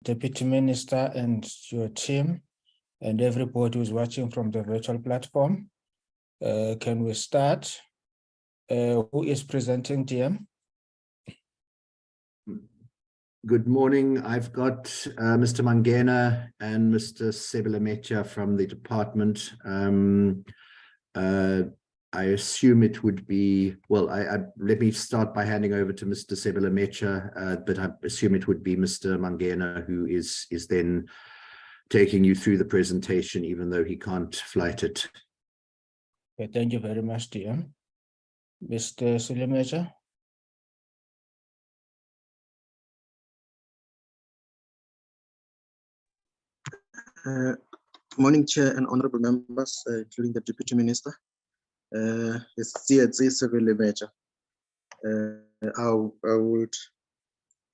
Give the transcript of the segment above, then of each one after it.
Deputy Minister and your team and everybody who's watching from the virtual platform. Can we start? Who is presenting, DM? Good morning. I've got Mr. Mangena and Mr. Sebelemecha from the department. I assume it would be, well, let me start by handing over to Mr. Sebelemecha, but I assume it would be Mr. Mangena who is then taking you through the presentation, even though he can't flight it. Okay, thank you very much, DM. Mr. Sebelemecha. Morning, Chair and honorable members, including the Deputy Minister. It's Sebelemecha. I would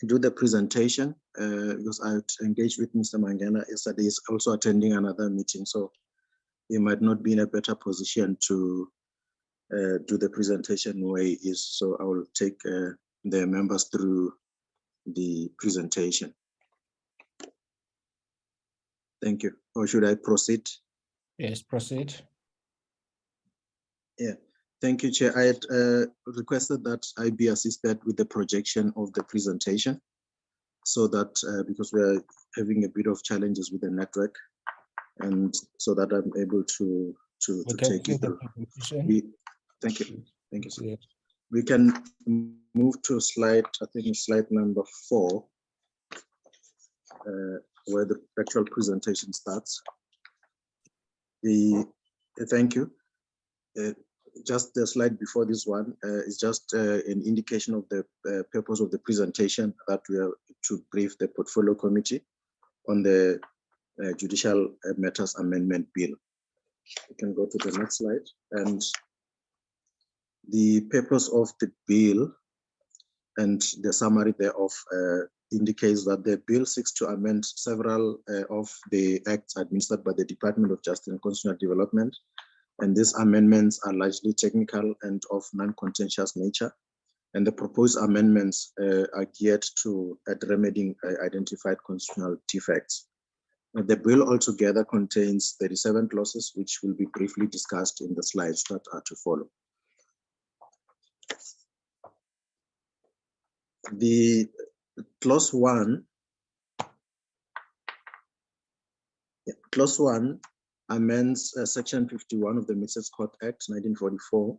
do the presentation because I engaged with Mr. Mangena yesterday. He's also attending another meeting, so he might not be in a better position to do the presentation where he is. So I will take the members through the presentation. Thank you. Or should I proceed? Yes, proceed. Yeah, thank you, Chair. I had requested that I be assisted with the projection of the presentation so that because we are having a bit of challenges with the network, and so that I'm able to take it through. Thank you. Thank you, sir. Yes. We can move to slide, I think slide number 4. Where the actual presentation starts. Thank you. Just the slide before this one is just an indication of the purpose of the presentation, that we are to brief the Portfolio Committee on the Judicial Matters Amendment Bill. We can go to the next slide. And the purpose of the bill and the summary thereof indicates that the bill seeks to amend several of the acts administered by the Department of Justice and Constitutional Development. And these amendments are largely technical and of non-contentious nature. And the proposed amendments are geared to remedying identified constitutional defects. The bill altogether contains 37 clauses, which will be briefly discussed in the slides that are to follow. The Clause 1, Clause 1 amends Section 51 of the Mixed Court Act 1944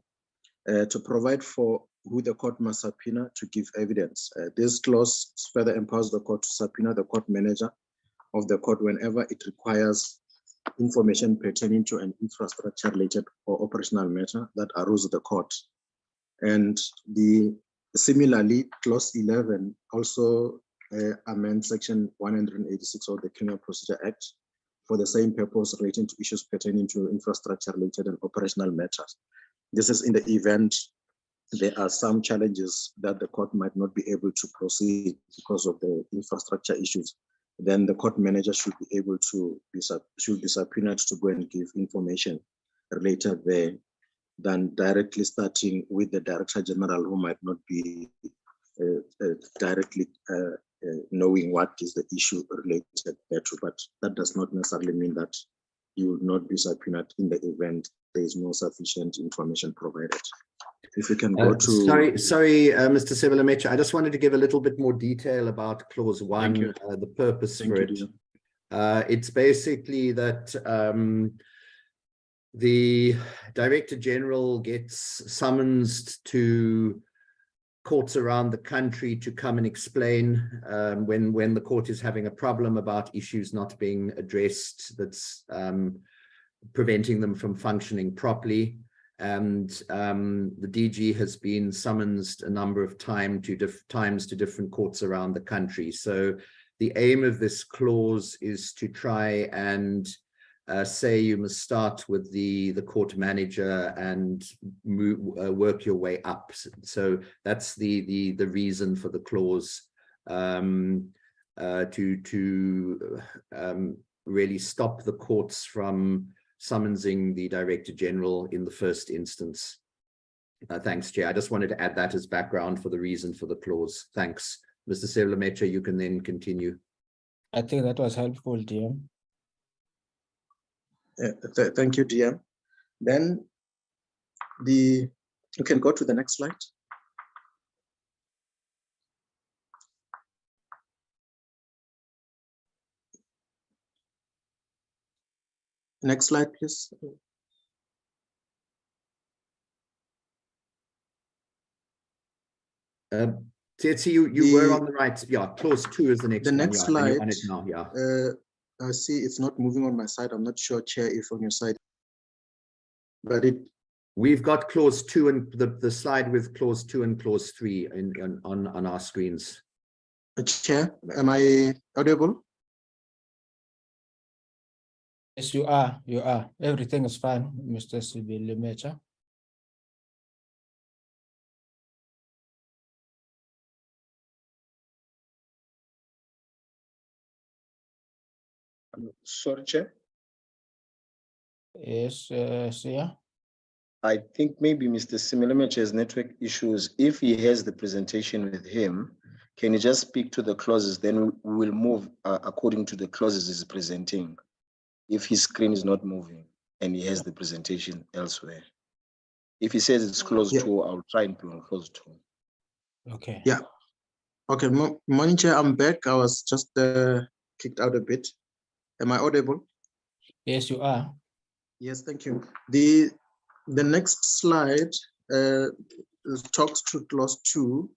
to provide for who the court must subpoena to give evidence. This clause further empowers the court to subpoena the court manager of the court whenever it requires information pertaining to an infrastructure-related or operational matter that arose at the court. And similarly, Clause 11 also amends Section 186 of the Criminal Procedure Act for the same purpose, relating to issues pertaining to infrastructure-related and operational matters. This is in the event there are some challenges that the court might not be able to proceed because of the infrastructure issues. Then the court manager should be able to be subpoenaed to go and give information related there, than directly starting with the Director General, who might not be directly knowing what is the issue related thereto. But that does not necessarily mean that you will not be subpoenaed in the event there is no sufficient information provided. If we can go to... Sorry, Mr. Sebelemecha, I just wanted to give a little bit more detail about Clause 1, the purpose for it. It's basically that the Director General gets summonsed to courts around the country to come and explain when the court is having a problem about issues not being addressed that's preventing them from functioning properly. And the DG has been summoned a number of times to different courts around the country. So the aim of this clause is to try and say you must start with the court manager and work your way up. So that's the reason for the clause, to really stop the courts from summoning the Director General in the first instance. Thanks, Chair. I just wanted to add that as background for the reason for the clause. Thanks. Mr. Sebelemecha, you can then continue. I think that was helpful, DM. Thank you, DM. Then you can go to the next slide. Next slide, please. Tetsi, you were on the right. Yeah, clause 2 is the next one. next Yeah, and slide, you're on it now. Yeah. I see it's not moving on my side. I'm not sure, Chair, if on your side, but We've got clause 2 and the slide with clause 2 and clause 3 on our screens. Chair, am I audible? Yes, you are. You are. Everything is fine, Mr. Sibilimecha. Sorry, Chair. Yes, Sia. I think maybe Mr. Similamech has network issues. If he has the presentation with him, can you just speak to the clauses? Then we will move according to the clauses he's presenting. If his screen is not moving and he has the presentation elsewhere. If he says it's clause 2, I'll try and put on clause 2. Okay. Yeah. Okay, morning, Chair, I'm back. I was just kicked out a bit. Am I audible? Yes, you are. Yes, thank you. The next slide talks to clause 2,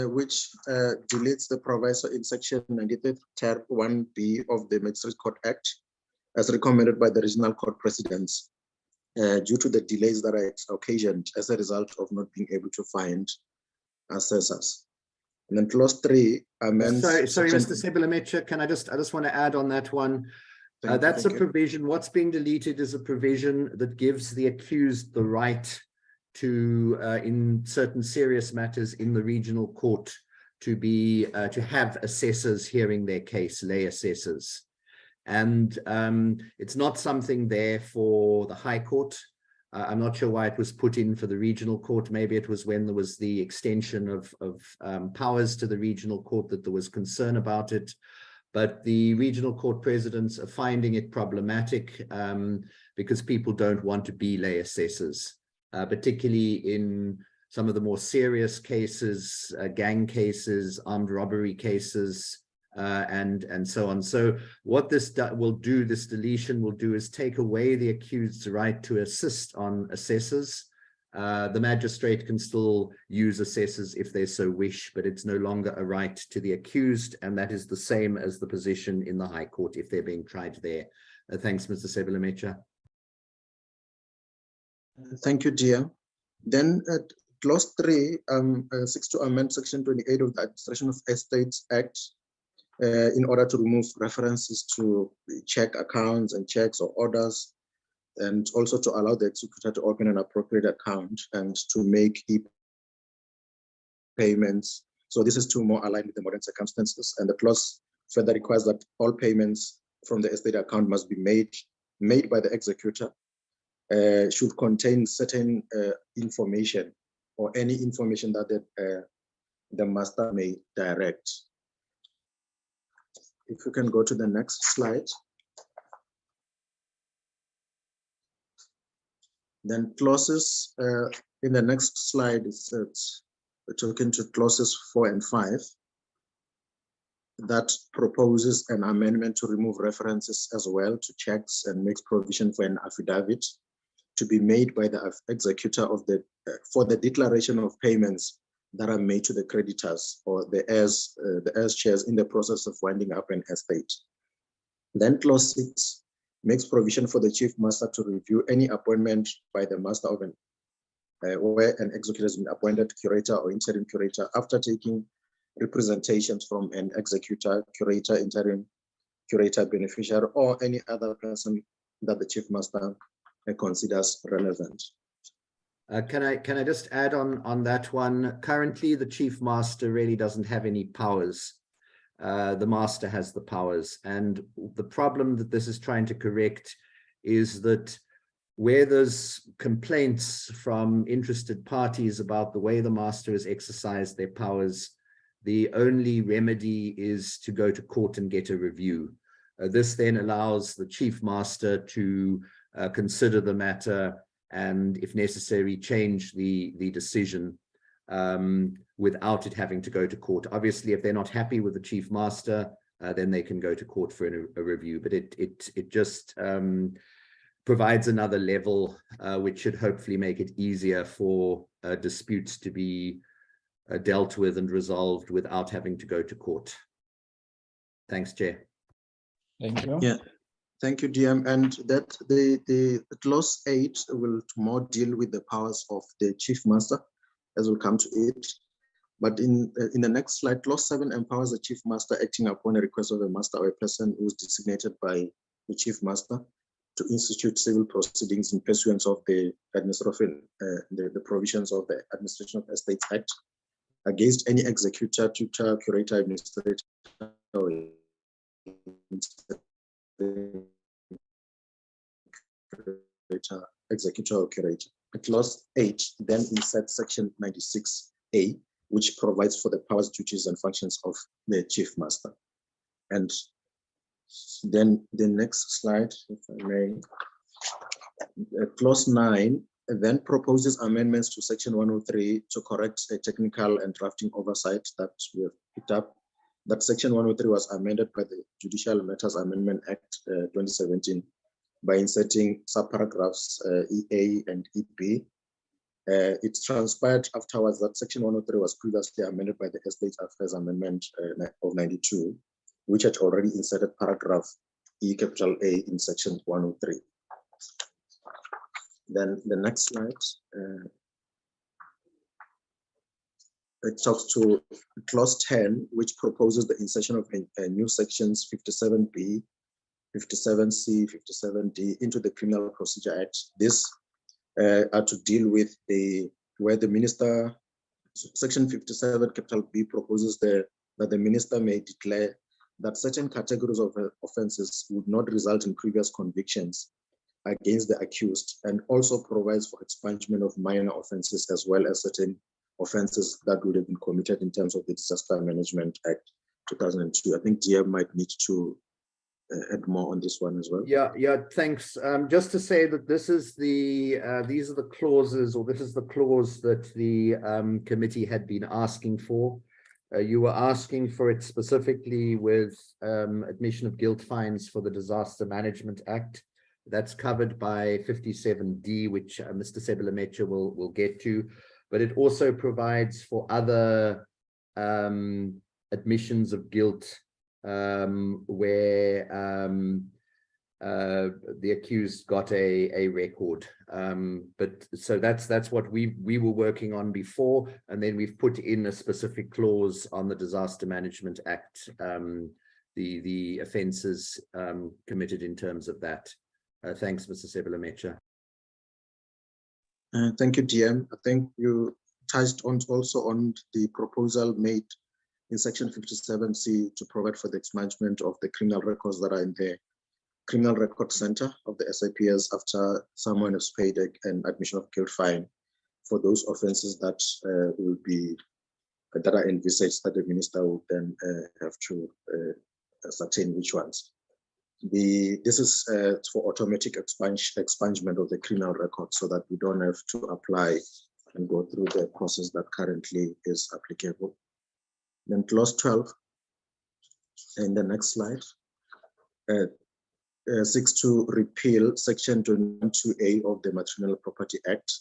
which deletes the proviso in section 93 tab 1B of the Magistrates Court Act, as recommended by the regional court presidents, due to the delays that are occasioned as a result of not being able to find assessors. And then clause 3 amends. Sorry, Mr. Sebelemecha, I just want to add on that one. That's a provision. What's being deleted is a provision that gives the accused the right to, in certain serious matters in the regional court, to have assessors hearing their case, lay assessors. And it's not something there for the High Court. I'm not sure why it was put in for the regional court. Maybe it was when there was the extension of powers to the regional court that there was concern about it. But the regional court presidents are finding it problematic because people don't want to be lay assessors, particularly in some of the more serious cases, gang cases, armed robbery cases, and so on. So what this deletion will do is take away the accused's right to assist on assessors. The magistrate can still use assessors if they so wish, but it's no longer a right to the accused, and that is the same as the position in the High Court if they're being tried there. Thanks, Mr. Sebelemecha. Thank you, dear. Then at clause 3 seeks to amend section 28 of the Administration of Estates Act in order to remove references to check accounts and checks or orders, and also to allow the executor to open an appropriate account and to make payments. So this is to more align with the modern circumstances. And the clause further requires that all payments from the estate account must be made by the executor, should contain certain information or any information that the master may direct. If you can go to the next slide. Then clauses in the next slide is we're talking to clauses 4 and 5 that proposes an amendment to remove references as well to checks and makes provision for an affidavit to be made by the executor of for the declaration of payments that are made to the creditors or the heirs shares in the process of winding up an estate. Then clause 6 makes provision for the chief master to review any appointment by the master of where an executor has been appointed curator or interim curator after taking representations from an executor, curator, interim curator, beneficiary, or any other person that the chief master considers relevant. Can I just add on that one? Currently, the chief master really doesn't have any powers. The master has the powers, and the problem that this is trying to correct is that where there's complaints from interested parties about the way the master has exercised their powers, the only remedy is to go to court and get a review. This then allows the chief master to consider the matter and, if necessary, change the decision without it having to go to court. Obviously, if they're not happy with the chief master, then they can go to court for a review. But it just provides another level, which should hopefully make it easier for disputes to be dealt with and resolved without having to go to court. Thanks, Chair. Thank you. Yeah, thank you, DM. And that the clause 8 will more deal with the powers of the chief master, as we'll come to it. But in the next slide, clause 7 empowers the chief master acting upon a request of a master or a person who is designated by the chief master to institute civil proceedings in pursuance of the administration, the provisions of the Administration of Estates Act against any executor, tutor, curator, administrator, or executor or curator. Clause 8 then inserts section 96A, which provides for the powers, duties, and functions of the chief master. And then the next slide, if I may, clause 9 then proposes amendments to section 103 to correct a technical and drafting oversight that we have picked up. That section 103 was amended by the Judicial Matters Amendment Act 2017 by inserting subparagraphs EA and EB. It transpired afterwards that section 103 was previously amended by the Estate Affairs Amendment of 92, which had already inserted paragraph E(a) in section 103. Then the next slide, it talks to clause 10, which proposes the insertion of new sections 57B, 57C, 57D into the Criminal Procedure Act. This are to deal with where the minister, section 57(b) proposes that the minister may declare that certain categories of offenses would not result in previous convictions against the accused, and also provides for expungement of minor offenses as well as certain offenses that would have been committed in terms of the Disaster Management Act 2002. I think DM might need to add more on this one as well. Yeah, thanks. Just to say that this is these are the clauses, or this is the clause that the committee had been asking for. You were asking for it specifically with admission of guilt fines for the Disaster Management Act. That's covered by 57D, which Mr. Sebelemecha will get to, but it also provides for other admissions of guilt where the accused got a record. But so that's what we were working on before, and then we've put in a specific clause on the Disaster Management Act, the offences committed in terms of that. Thanks, Mr. Sebelemecha. Thank you, DM. I think you touched on also on the proposal made in section 57C to provide for the expungement of the criminal records that are in the Criminal Record Center of the SIPS after someone has paid an admission of guilt fine for those offenses that will be that are envisaged that the minister will then have to ascertain which ones. This is for automatic expungement of the criminal record, so that we don't have to apply and go through the process that currently is applicable. Then clause 12 in the next slide seeks to repeal section 22A of the Matrimonial Property Act.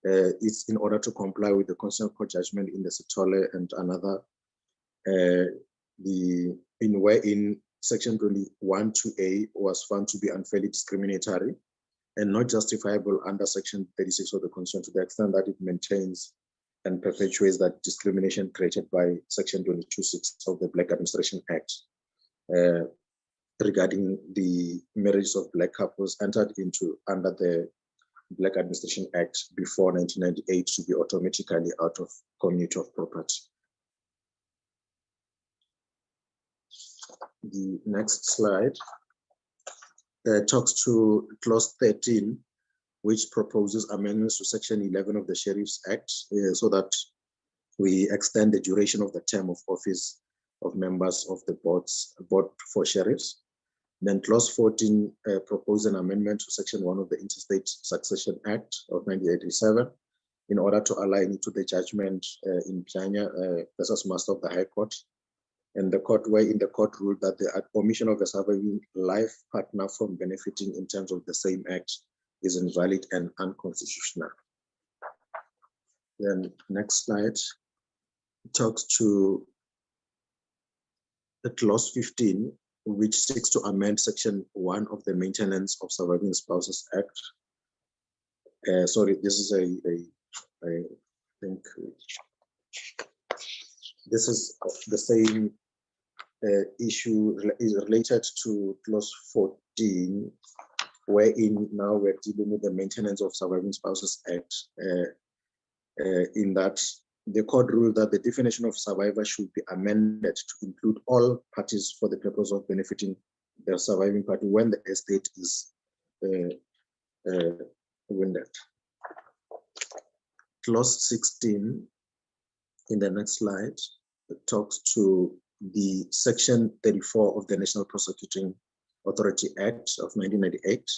It's in order to comply with the Constitutional Court judgment in the Sithole and another in section 21(2)A was found to be unfairly discriminatory and not justifiable under section 36 of the Constitution, to the extent that it maintains and perpetuates that discrimination created by section 22(6) of the Black Administration Act regarding the marriages of Black couples entered into under the Black Administration Act before 1998 to be automatically out of community of property. The next slide talks to clause 13, which proposes amendments to section 11 of the Sheriff's Act, so that we extend the duration of the term of office of members of the board for sheriffs. Then clause 14 propose an amendment to section 1 of the Interstate Succession Act of 1987 in order to align it to the judgment in Pianya versus Master of the High Court. And the court ruled that the omission of a surviving life partner from benefiting in terms of the same act is invalid and unconstitutional. Then next slide talks to the clause 15, which seeks to amend section 1 of the Maintenance of Surviving Spouses Act. Sorry, this is I think this is the same issue is related to clause 14, wherein now we're dealing with the Maintenance of Surviving Spouses Act, in that the court ruled that the definition of survivor should be amended to include all parties for the purpose of benefiting the surviving party when the estate is wounded. Clause 16 in the next slide talks to the section 34 of the National Prosecuting Authority Act of 1998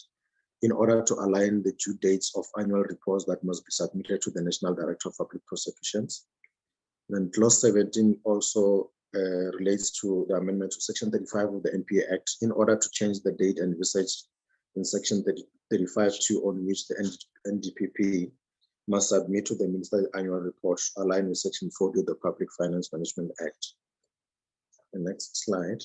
in order to align the due dates of annual reports that must be submitted to the National Director of Public Prosecutions. Then clause 17 also relates to the amendment to section 35 of the NPA Act in order to change the date and usage in section 35(2) on which the NDPP must submit to the Minister annual report aligned with section 40 of the Public Finance Management Act. The next slide.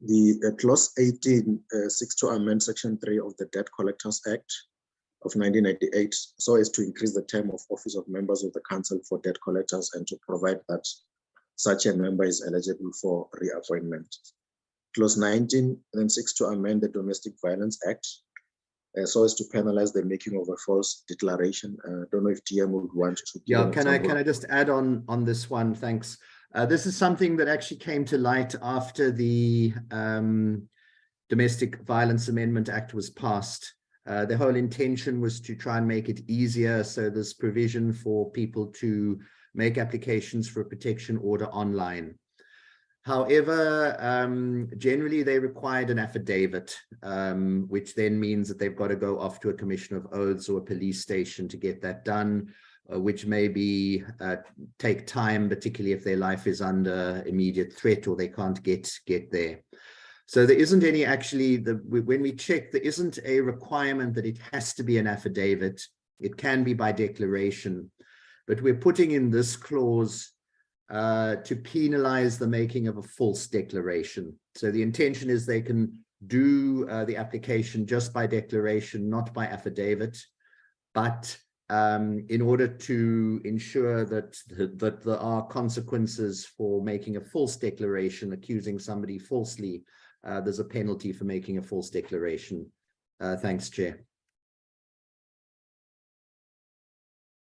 The clause 18 seeks to amend section 3 of the Debt Collectors Act of 1998 so as to increase the term of office of members of the Council for Debt Collectors and to provide that such a member is eligible for reappointment. Clause 19 then seeks to amend the Domestic Violence Act so as to penalize the making of a false declaration. I don't know if TM would want to. Yeah, can I just add on this one? Thanks. This is something that actually came to light after the Domestic Violence Amendment Act was passed. The whole intention was to try and make it easier. So there's provision for people to make applications for a protection order online. However, generally they required an affidavit, which then means that they've got to go off to a commission of oaths or a police station to get that done, which may take time, particularly if their life is under immediate threat or they can't get there. So there isn't any actually, when we check, there isn't a requirement that it has to be an affidavit. It can be by declaration, but we're putting in this clause to penalize the making of a false declaration. So the intention is they can do the application just by declaration, not by affidavit, but in order to ensure that there are consequences for making a false declaration, accusing somebody falsely, there's a penalty for making a false declaration. Thanks, Chair.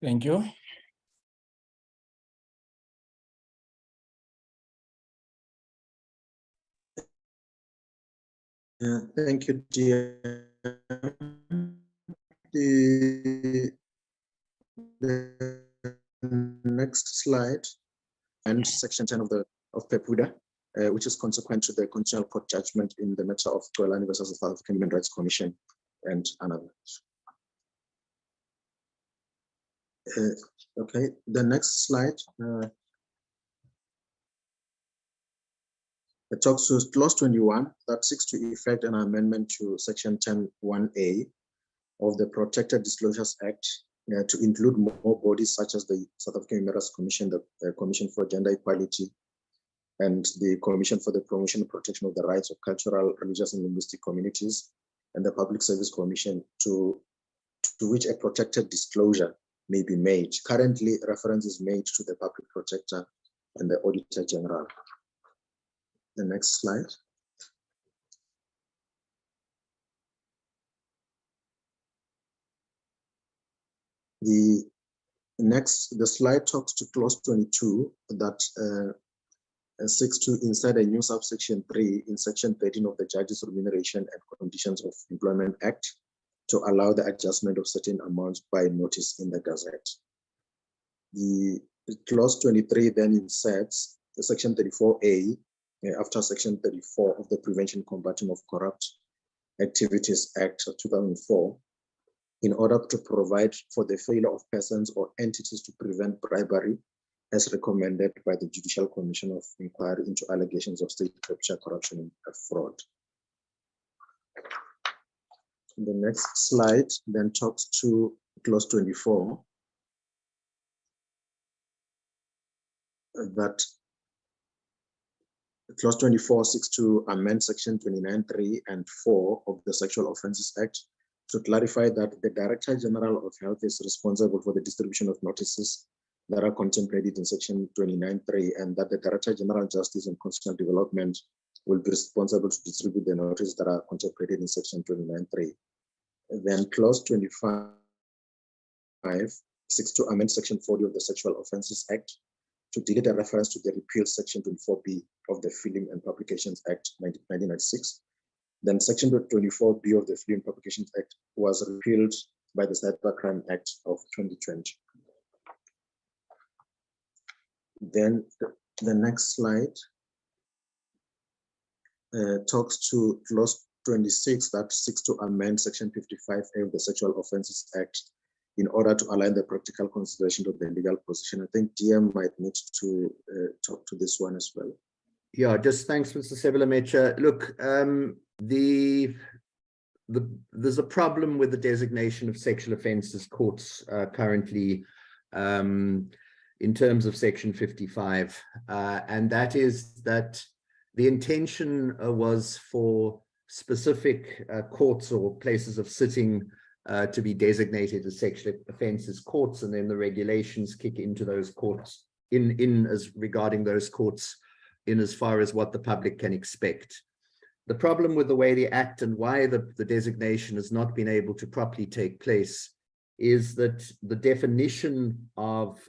Thank you. Yeah, thank you, dear. The next slide and section 10 of PEPUDA, which is consequent to the Constitutional Court judgment in the matter of Goelani versus the South African Human Rights Commission and another. Okay, the next slide. It talks to clause 21 that seeks to effect an amendment to section 10(1)(a) of the Protected Disclosures Act to include more bodies such as the South African Human Rights Commission, the Commission for Gender Equality, and the Commission for the Promotion and Protection of the Rights of Cultural, Religious, and Linguistic Communities, and the Public Service Commission, to which a protected disclosure may be made. Currently, reference is made to the Public Protector and the Auditor General. The next slide. The slide talks to clause 22 that seeks to insert a new subsection 3 in section 13 of the Judges' Remuneration and Conditions of Employment Act to allow the adjustment of certain amounts by notice in the Gazette. The clause 23 then inserts the section 34A after section 34 of the Prevention and Combating of Corrupt Activities Act of 2004 in order to provide for the failure of persons or entities to prevent bribery as recommended by the Judicial Commission of Inquiry into allegations of state capture, corruption, and fraud. The next slide then talks to clause 24, that clause 24 seeks to amend section 29(3) and 4 of the Sexual Offences Act to clarify that the Director General of Health is responsible for the distribution of notices that are contemplated in section 29(3), and that the Director General of Justice and Constitutional Development will be responsible to distribute the notices that are contemplated in section 29(3). Then clause 25 seeks to amend section 40 of the Sexual Offences Act to delete a reference to the repealed section 24B of the Film and Publications Act 1996. Then section 24B of the Film and Publications Act was repealed by the Cybercrime Act of 2020. Then the next slide talks to clause 26 that seeks to amend section 55A of the Sexual Offences Act in order to align the practical consideration of the legal position. I think DM might need to talk to this one as well. Yeah, just thanks, Mr. Sebelemecha. Look, there's a problem with the designation of sexual offences courts currently in terms of section 55, and that is that the intention was for specific courts or places of sitting to be designated as sexual offences courts, and then the regulations kick into those courts as regarding those courts in as far as what the public can expect. The problem with the way the Act and why the designation has not been able to properly take place is that the definition of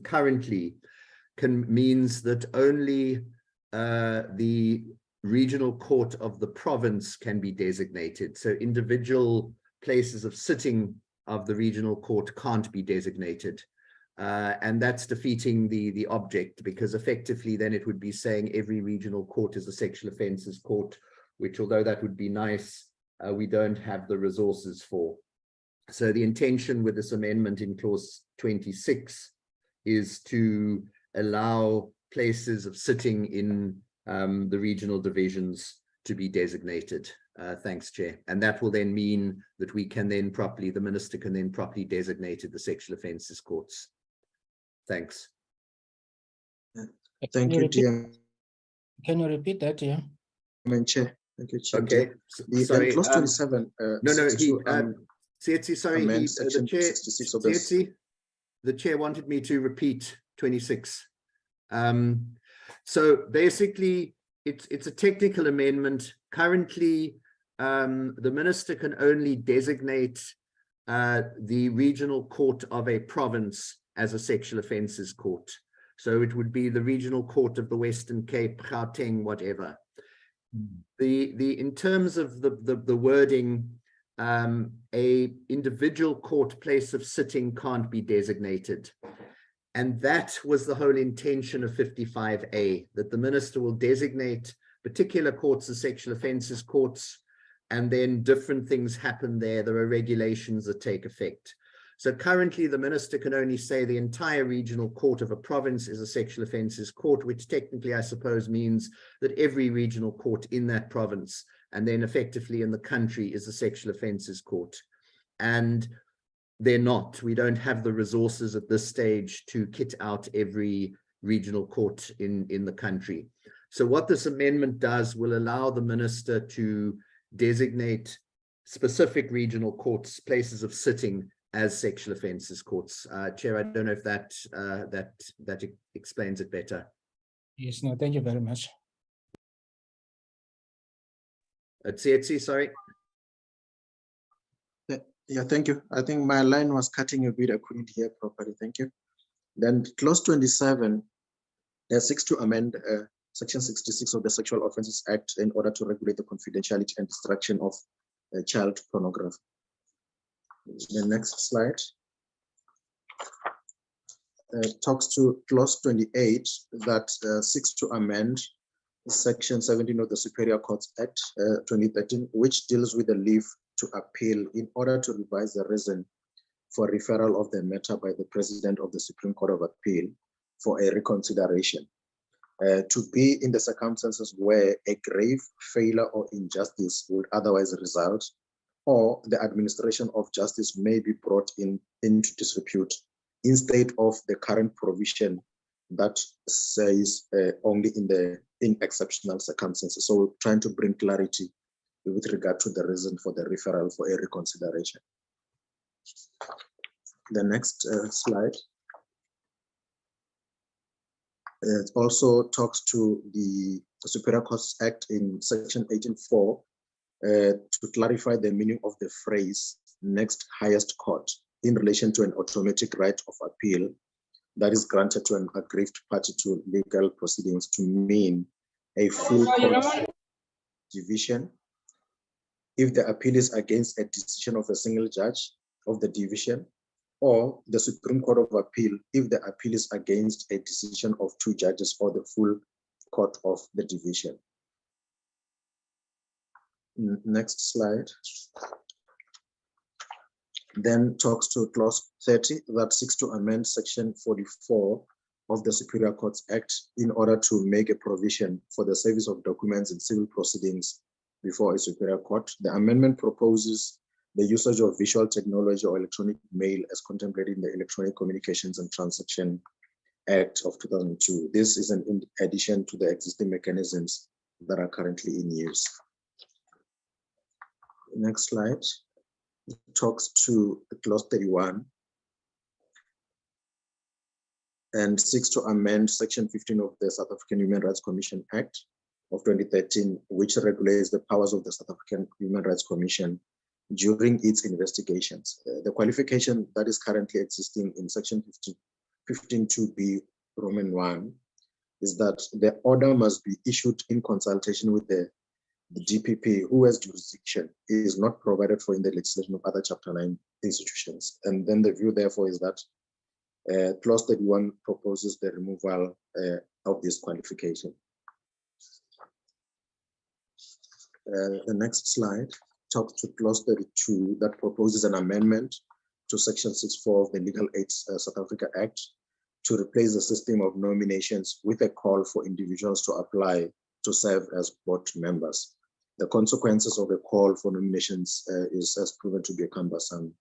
currently means that only the regional court of the province can be designated. So individual places of sitting of the regional court can't be designated. And that's defeating the object, because effectively then it would be saying every regional court is a sexual offences court, which, although that would be nice, we don't have the resources for. So the intention with this amendment in clause 26 is to allow places of sitting in the regional divisions to be designated. Thanks, Chair. And that will then mean that we can then properly, the Minister can then properly designate the sexual offences courts. Thanks. Thank you, dear. Can you repeat that, yeah? Chair. Thank you, Chair. Okay. Sorry. Clause 27. Tsietsi, sorry, the chair wanted me to repeat 26. So basically, it's a technical amendment. Currently, the Minister can only designate the regional court of a province as a sexual offences court. So it would be the regional court of the Western Cape, Gauteng, whatever. In terms of the wording, a individual court place of sitting can't be designated. And that was the whole intention of 55A, that the Minister will designate particular courts as sexual offences courts, and then different things happen there. There are regulations that take effect. So currently the Minister can only say the entire regional court of a province is a sexual offences court, which technically I suppose means that every regional court in that province and then effectively in the country is a sexual offences court. And they're not. We don't have the resources at this stage to kit out every regional court in the country. So what this amendment does will allow the Minister to designate specific regional courts, places of sitting, as sexual offences courts. Chair, I don't know if that explains it better. Yes, no, thank you very much. Tsietsi, sorry. Yeah, thank you. I think my line was cutting a bit. I couldn't hear properly. Thank you. Then clause 27 6 to amend Section 66 of the Sexual Offences Act in order to regulate the confidentiality and destruction of child pornography. The next slide talks to clause 28 that seeks to amend Section 17 of the Superior Courts Act 2013, which deals with the leave to appeal in order to revise the reason for referral of the matter by the President of the Supreme Court of Appeal for a reconsideration. To be in the circumstances where a grave failure or injustice would otherwise result, or the administration of justice may be brought into disrepute instead of the current provision that says only in exceptional circumstances. So we're trying to bring clarity with regard to the reason for the referral for a reconsideration. The next slide. It also talks to the Superior Courts Act in Section 18.4 to clarify the meaning of the phrase next highest court in relation to an automatic right of appeal that is granted to an aggrieved party to legal proceedings to mean a full court division if the appeal is against a decision of a single judge of the division, or the Supreme Court of Appeal if the appeal is against a decision of two judges or the full court of the division. Next slide. Then talks to clause 30 that seeks to amend Section 44 of the Superior Courts Act in order to make a provision for the service of documents in civil proceedings before a superior court. The amendment proposes the usage of visual technology or electronic mail as contemplated in the Electronic Communications and Transaction Act of 2002. This is in addition to the existing mechanisms that are currently in use. Next slide. It talks to clause 31 and seeks to amend Section 15 of the South African Human Rights Commission Act of 2013, which regulates the powers of the South African Human Rights Commission during its investigations. The qualification that is currently existing in Section 15.2b Roman 1 is that the order must be issued in consultation with the DPP, who has jurisdiction, is not provided for in the legislation of other Chapter 9 institutions. And then the view, therefore, is that clause 31 proposes the removal of this qualification. The next slide talks to clause 32 that proposes an amendment to Section 6.4 of the Legal Aid South Africa Act to replace the system of nominations with a call for individuals to apply to serve as board members. The consequences of a call for nominations has proven to be a cumbersome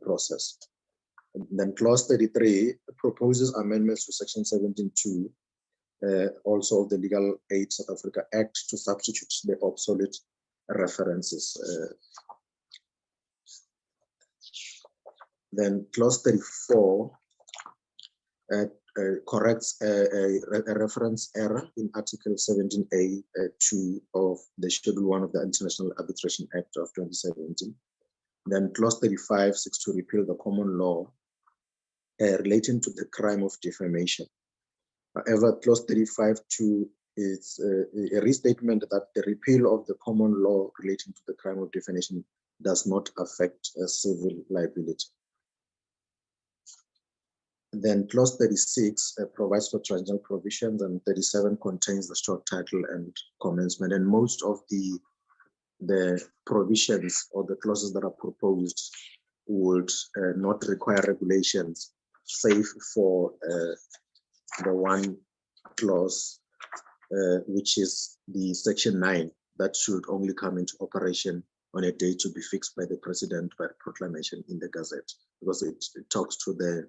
process. And then clause 33 proposes amendments to Section 17.2 also of the Legal Aid South Africa Act to substitute the obsolete references. Then clause 34 corrects a reference error in Article 17A(2) of the Schedule 1 of the International Arbitration Act of 2017. Then clause 35 seeks to repeal the common law relating to the crime of defamation. However, clause 35(2) is a restatement that the repeal of the common law relating to the crime of defamation does not affect civil liability. Then clause 36 provides for transitional provisions, and 37 contains the short title and commencement. And most of the provisions or the clauses that are proposed would not require regulations, save for the one clause, which is the Section 9, that should only come into operation on a day to be fixed by the President by proclamation in the Gazette, because it talks to the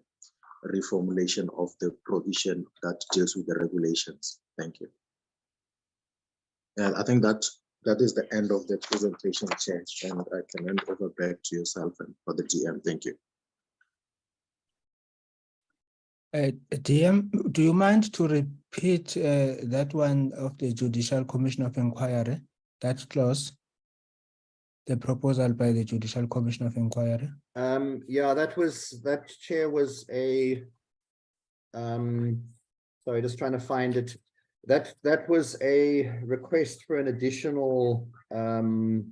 reformulation of the provision that deals with the regulations. Thank you. And I think that is the end of the presentation, Chair, and I can hand over back to yourself and for the DM. Thank you. DM, do you mind to repeat that one of the Judicial Commission of Inquiry, that clause, the proposal by the Judicial Commission of Inquiry? Yeah, that Chair was a Sorry, just trying to find it. That was a request for an additional crime.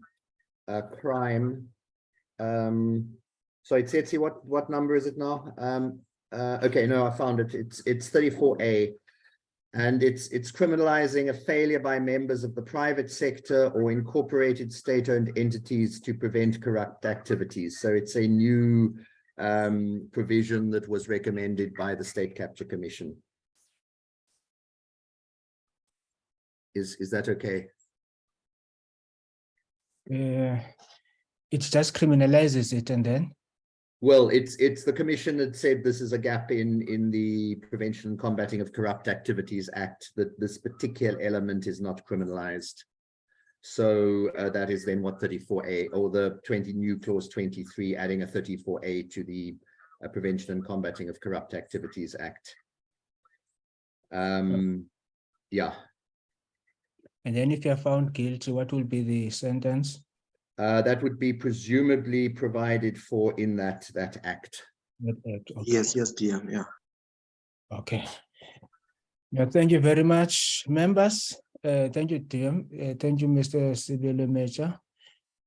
Sorry, Tsetsi, what number is it now? Okay, no, I found it. It's 34A. And it's criminalizing a failure by members of the private sector or incorporated state-owned entities to prevent corrupt activities. So it's a new provision that was recommended by the State Capture Commission. Is that okay? It just criminalizes it, and then? Well, it's the commission that said this is a gap in the Prevention and Combating of Corrupt Activities Act, that this particular element is not criminalized. So that is then what 34A, or the new clause 23, adding a 34A to the Prevention and Combating of Corrupt Activities Act. Yeah. And then if you're found guilty, what will be the sentence? That would be presumably provided for in that act. Okay. Yes, DM, yeah. Okay. Yeah, thank you very much, members. Thank you, DM. Thank you, Mr. Sibelemecha.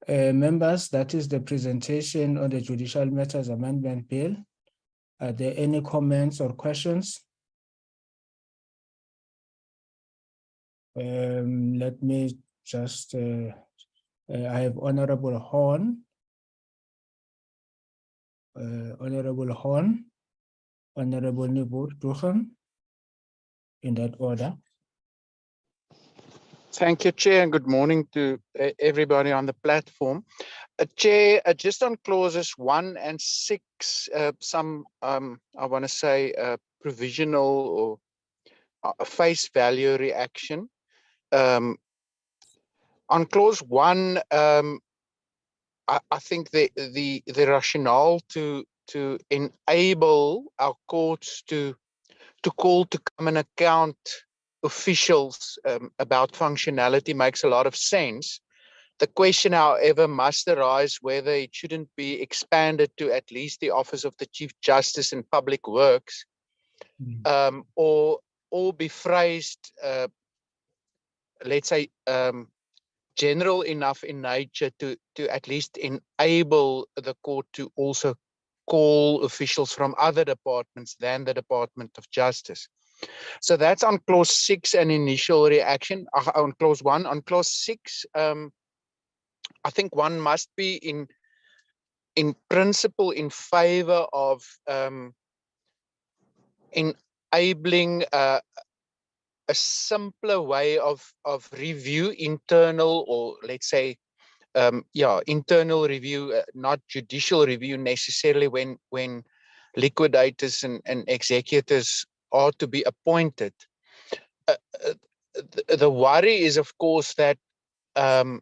Members, that is the presentation on the Judicial Matters Amendment Bill. Are there any comments or questions? Let me just, I have Honorable Horn. Honorable Horn, Honorable Nibur-Duchen, in that order. Thank you, Chair, and good morning to everybody on the platform. Chair, just on clauses 1 and 6, some, I want to say, provisional or face value reaction. On clause 1, I think the rationale to enable our courts to call to come and account officials about functionality makes a lot of sense. The question, however, must arise whether it shouldn't be expanded to at least the Office of the Chief Justice in Public Works, or be phrased, let's say, general enough in nature to at least enable the court to also call officials from other departments than the Department of Justice. So that's on clause 6, an initial reaction. On clause 1, on clause 6, I think one must be in principle in favor of enabling a simpler way of review, internal, or let's say, internal review, not judicial review necessarily when liquidators and executors are to be appointed. The worry is, of course, that there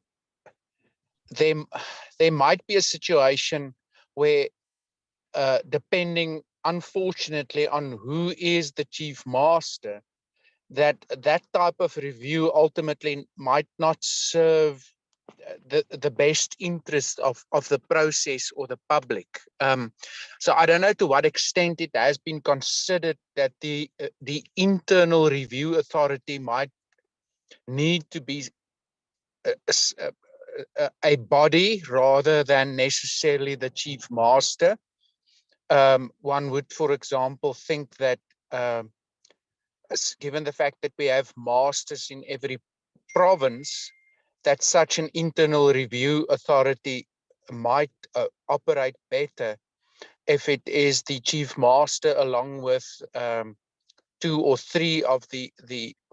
might be a situation where, depending, unfortunately, on who is the chief master, that type of review ultimately might not serve the best interest of the process or the public. So I don't know to what extent it has been considered that the internal review authority might need to be a body rather than necessarily the chief master. One would, for example, think that given the fact that we have masters in every province, that such an internal review authority might operate better if it is the chief master along with 2 or 3 of the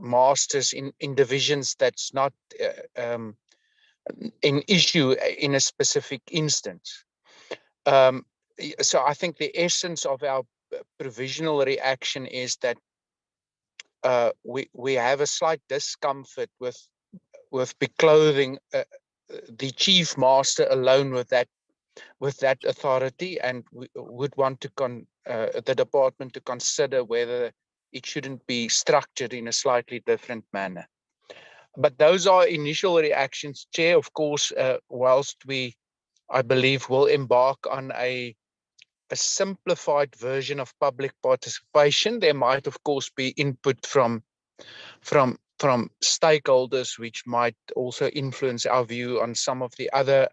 masters in divisions that's not an issue in a specific instance. So I think the essence of our provisional reaction is that we have a slight discomfort with beclothing the chief master alone with that authority, and we would want to the department to consider whether it shouldn't be structured in a slightly different manner. But those are initial reactions, Chair. Of course, whilst I believe, will embark on a simplified version of public participation. There might, of course, be input from stakeholders, which might also influence our view on some of the other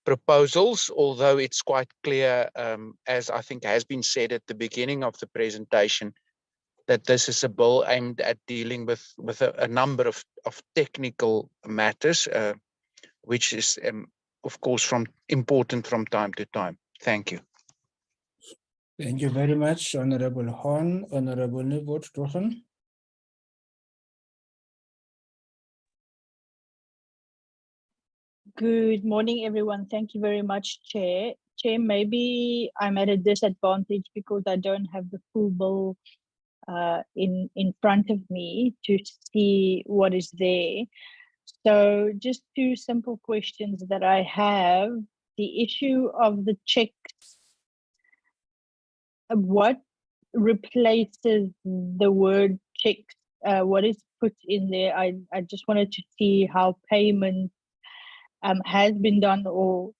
proposals, although it's quite clear, as I think has been said at the beginning of the presentation, that this is a bill aimed at dealing with a number of technical matters, which is, of course, important from time to time. Thank you. Thank you very much, Honorable Horn. Honorable Nivot-Trochen. Good morning, everyone. Thank you very much, Chair. Chair, maybe I'm at a disadvantage because I don't have the full bill in front of me to see what is there. So just two simple questions that I have. The issue of the checks, what replaces the word checks? What is put in there? I just wanted to see how payment has been done or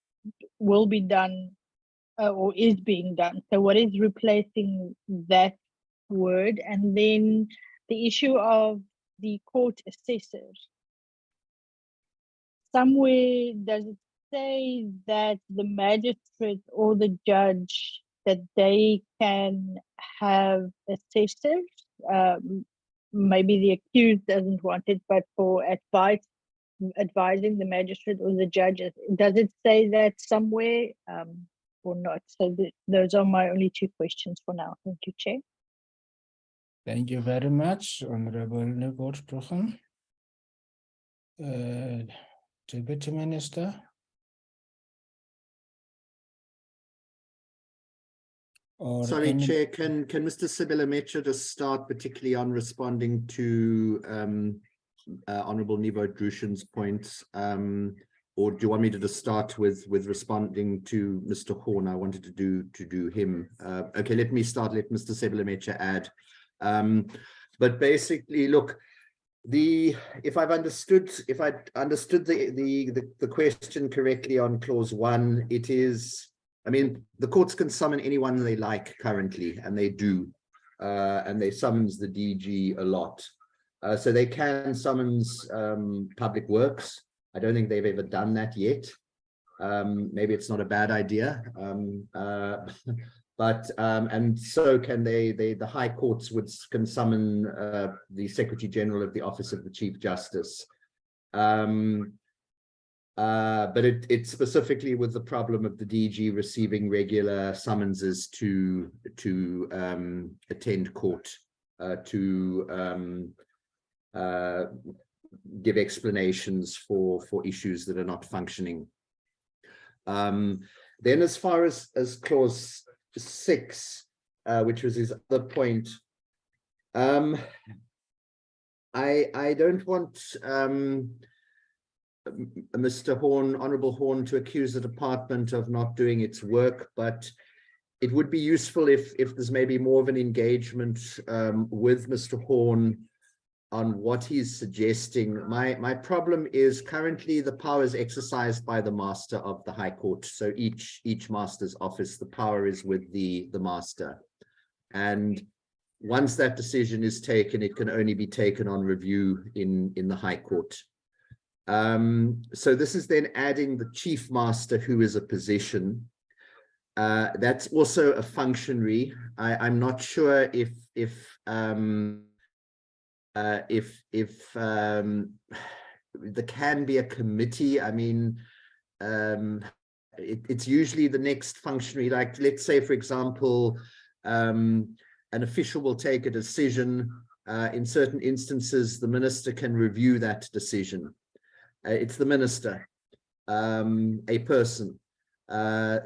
will be done or is being done. So what is replacing that word? And then the issue of the court assessors. Somewhere does it say that the magistrate or the judge, that they can have assessors? Maybe the accused doesn't want it, but for advising the magistrate or the judge, does it say that somewhere or not? So those are my only two questions for now. Thank you, Chair. Thank you very much, Honorable Nivot-Trochen. Deputy Minister. Sorry, Chair, can Mr. Sibelemecha just start particularly on responding to Honorable Nivot-Trochen's points, or do you want me to just start with responding to Mr. Horn? I wanted to do him. Okay, let me start. Let Mr. Sibelemecha add. But basically, look, if I understood the question correctly on clause 1, it is, I mean, the courts can summon anyone they like currently, and they do, and they summons the DG a lot. So they can summons public works. I don't think they've ever done that yet. Maybe it's not a bad idea. But and so can the high courts can summon the Secretary General of the Office of the Chief Justice. But it's specifically with the problem of the DG receiving regular summonses to attend court, to give explanations for issues that are not functioning. Then as far as clause 6, which was his other point, I don't want Mr. Horn, Honorable Horn, to accuse the department of not doing its work, but it would be useful if there's maybe more of an engagement with Mr. Horn on what he's suggesting. My problem is currently the power is exercised by the master of the High Court. So each master's office, the power is with the master. And once that decision is taken, it can only be taken on review in the High Court. So this is then adding the chief master, who is a position. That's also a functionary. I'm not sure if there can be a committee. I mean, it's usually the next functionary, like let's say, for example, an official will take a decision. In certain instances, the minister can review that decision. It's the minister, a person.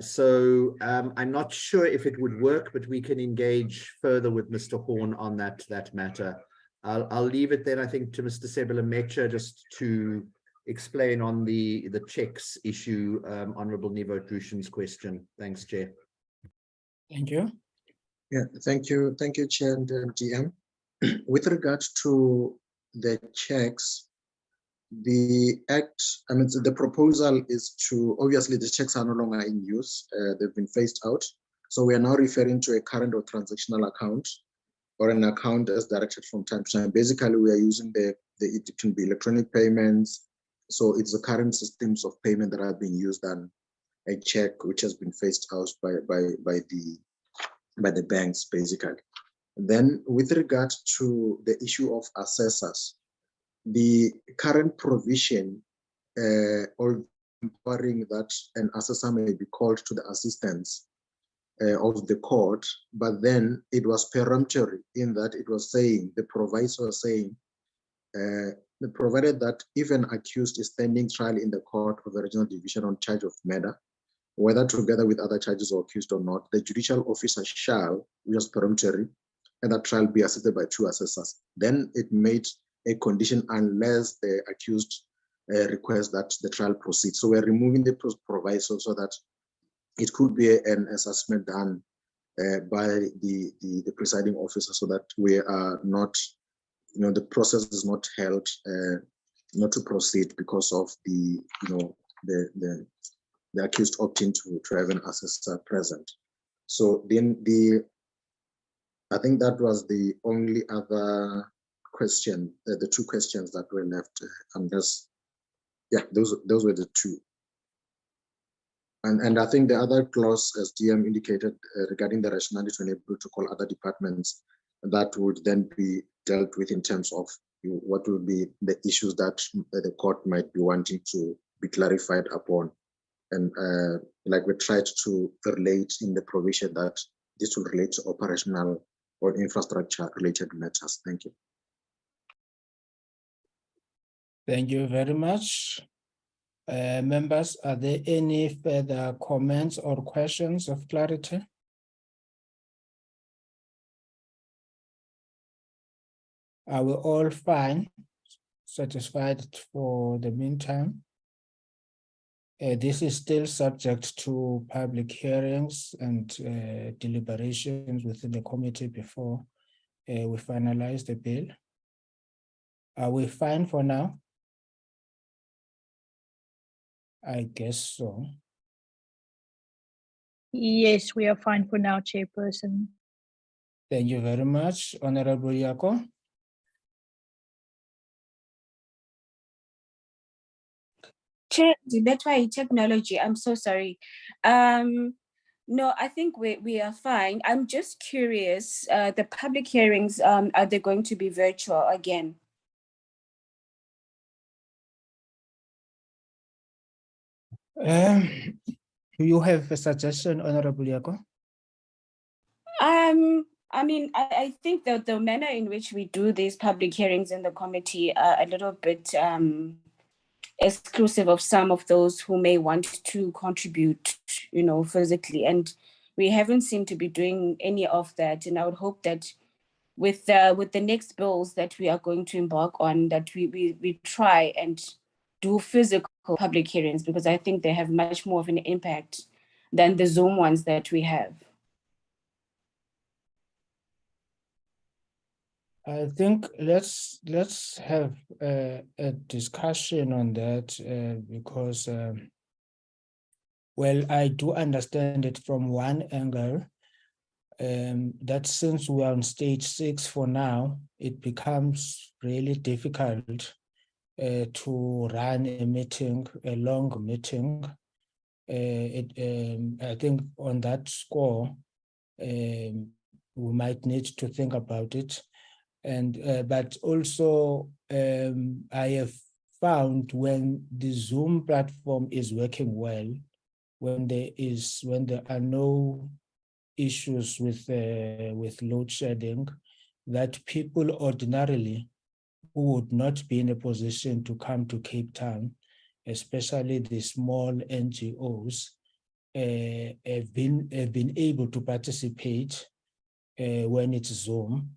So I'm not sure if it would work, but we can engage further with Mr. Horn on that matter. I'll leave it then, I think, to Mr. Sibelemecha just to explain on the checks issue, Honorable Nivot-Trochen's question. Thanks, Chair. Thank you. Yeah, thank you, Chair and GM. With regards to the checks, the act, I mean, the proposal is to, obviously the checks are no longer in use, they've been phased out. So we are now referring to a current or transactional account or an account as directed from time to time. Basically, we are using it can be electronic payments. So it's the current systems of payment that are being used than a check which has been phased out by the banks, basically. Then with regard to the issue of assessors, the current provision or empowering that an assessor may be called to the assistance of the court, but then it was peremptory in that it was saying, the proviso was saying, provided that if an accused is standing trial in the court of the regional division on charge of murder, whether together with other charges or accused or not, the judicial officer shall, which is peremptory, and that trial be assisted by 2 assessors. Then it made a condition unless the accused requests that the trial proceeds. So we're removing the proviso so that it could be an assessment done by the presiding officer, so that we are not, the process is not held not to proceed because of the accused opting to have an assessor present. So then I think that was the only other question, the 2 questions that were left, unless, yeah, those were the 2. And I think the other clause, as DM indicated, regarding the rationality to enable to call other departments, that would then be dealt with in terms of what will be the issues that the court might be wanting to be clarified upon. And like we tried to relate in the provision that this will relate to operational or infrastructure related matters. Thank you. Thank you very much. Members, are there any further comments or questions of clarity? Are we all fine, satisfied for the meantime? This is still subject to public hearings and deliberations within the committee before we finalize the bill. Are we fine for now? I guess so. Yes, we are fine for now, Chairperson. Thank you very much, Honorable Yako. Chair, that's why technology, I'm so sorry. No, I think we are fine. I'm just curious, the public hearings, are they going to be virtual again? Do you have a suggestion, Honorable Yako? I mean, I think that the manner in which we do these public hearings in the committee are a little bit exclusive of some of those who may want to contribute, physically. And we haven't seemed to be doing any of that. And I would hope that with the next bills that we are going to embark on, that we try and do physical public hearings, because I think they have much more of an impact than the Zoom ones that we have. I think let's have a discussion on that because, well, I do understand it from one angle, that since we are on stage 6 for now, it becomes really difficult to run a meeting, a long meeting. I think on that score, we might need to think about it. And but also I have found when the Zoom platform is working well, when there are no issues with load shedding, that people ordinarily who would not be in a position to come to Cape Town, especially the small NGOs, have been able to participate when it's Zoom.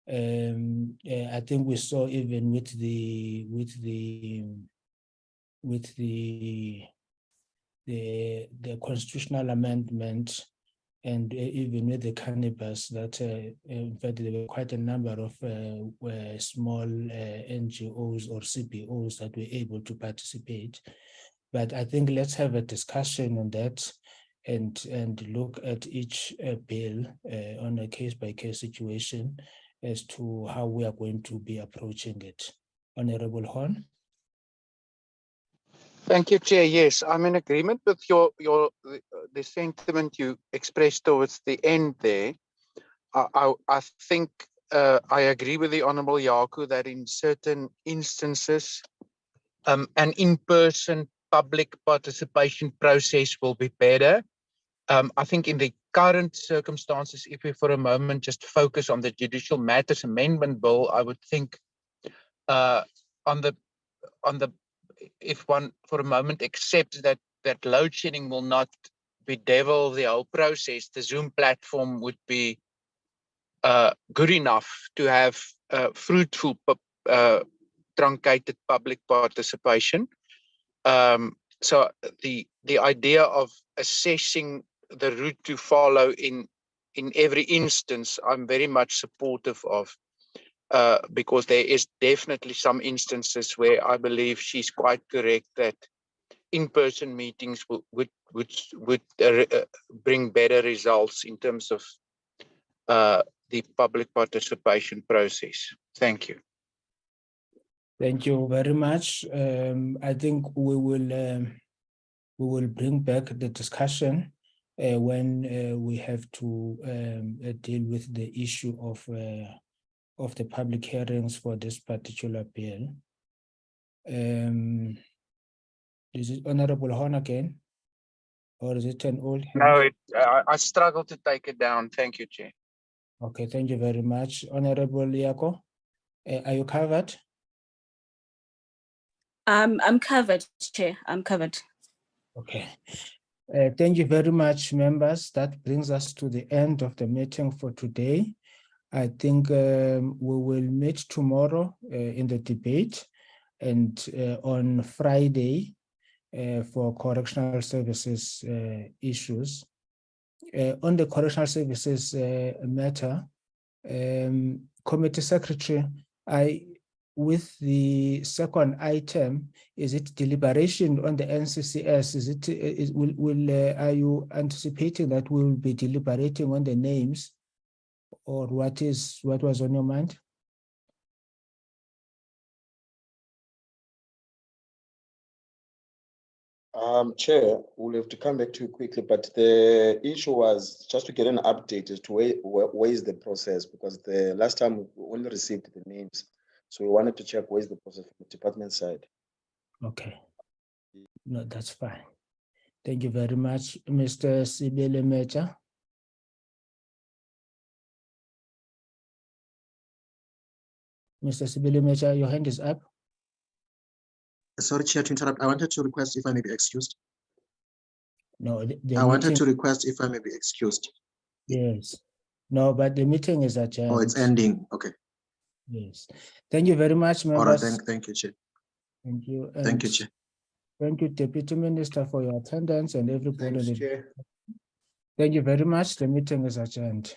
I think we saw even with the constitutional amendment, and even with the cannabis, that in fact there were quite a number of small NGOs or CBOs that were able to participate. But I think let's have a discussion on that. and look at each bill on a case-by-case situation as to how we are going to be approaching it. Honorable Horn. Thank you, Chair. Yes, I'm in agreement with the sentiment you expressed towards the end there. I think I agree with the Honourable Yaku that in certain instances, an in-person public participation process will be better. I think in the current circumstances, if we for a moment just focus on the Judicial Matters Amendment Bill, I would think if one for a moment accepts that load shedding will not bedevil the whole process, the Zoom platform would be good enough to have fruitful truncated public participation. So the idea of assessing the route to follow in every instance, I'm very much supportive of, because there is definitely some instances where I believe she's quite correct that in-person meetings would bring better results in terms of the public participation process. Thank you. Thank you very much. I think we will bring back the discussion when we have to deal with the issue of the public hearings for this particular bill. Is it Honorable Horn again? Or is it an old hand? No, I struggle to take it down. Thank you, Chair. Okay, thank you very much. Honorable Yako, are you covered? I'm covered, Chair. I'm covered. Okay. Thank you very much, members. That brings us to the end of the meeting for today. I think we will meet tomorrow in the debate and on Friday for correctional services issues. On the correctional services matter, Committee Secretary, with the second item, is it deliberation on the NCCS? Are you anticipating that we will be deliberating on the names, or what was on your mind? Chair, we'll have to come back to you quickly, but the issue was just to get an update as to where is the process, because the last time we only received the names. So we wanted to check where is the process from the department side. Okay. No, that's fine. Thank you very much, Mr. Sibele Mecha. Mr. Sibele Mecha, your hand is up. Sorry, Chair, to interrupt. I wanted to request if I may be excused. No, I wanted to request if I may be excused. Yes. No, but the meeting is adjourned. Oh, it's ending. Okay. Yes. Thank you very much, members. All right. Thank you, Chair. Thank you. Thank you, Chair. Thank you, Deputy Minister, for your attendance and everybody. Thanks, Chair. Thank you very much. The meeting is adjourned.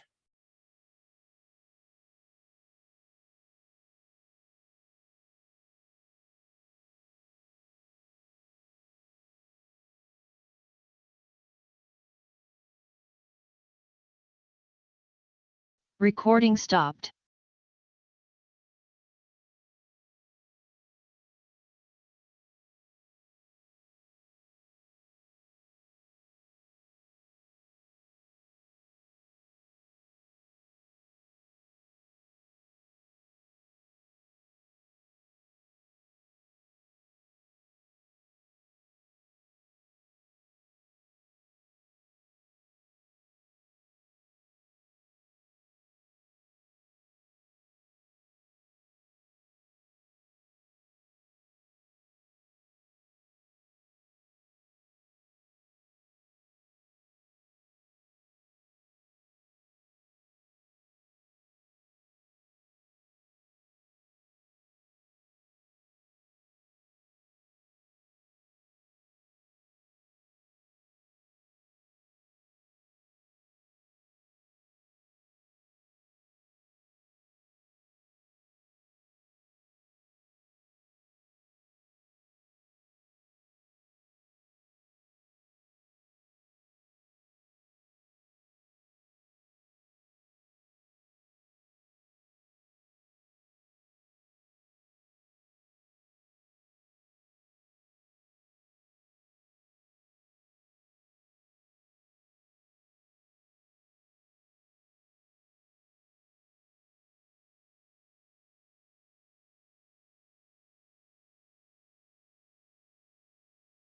Recording stopped.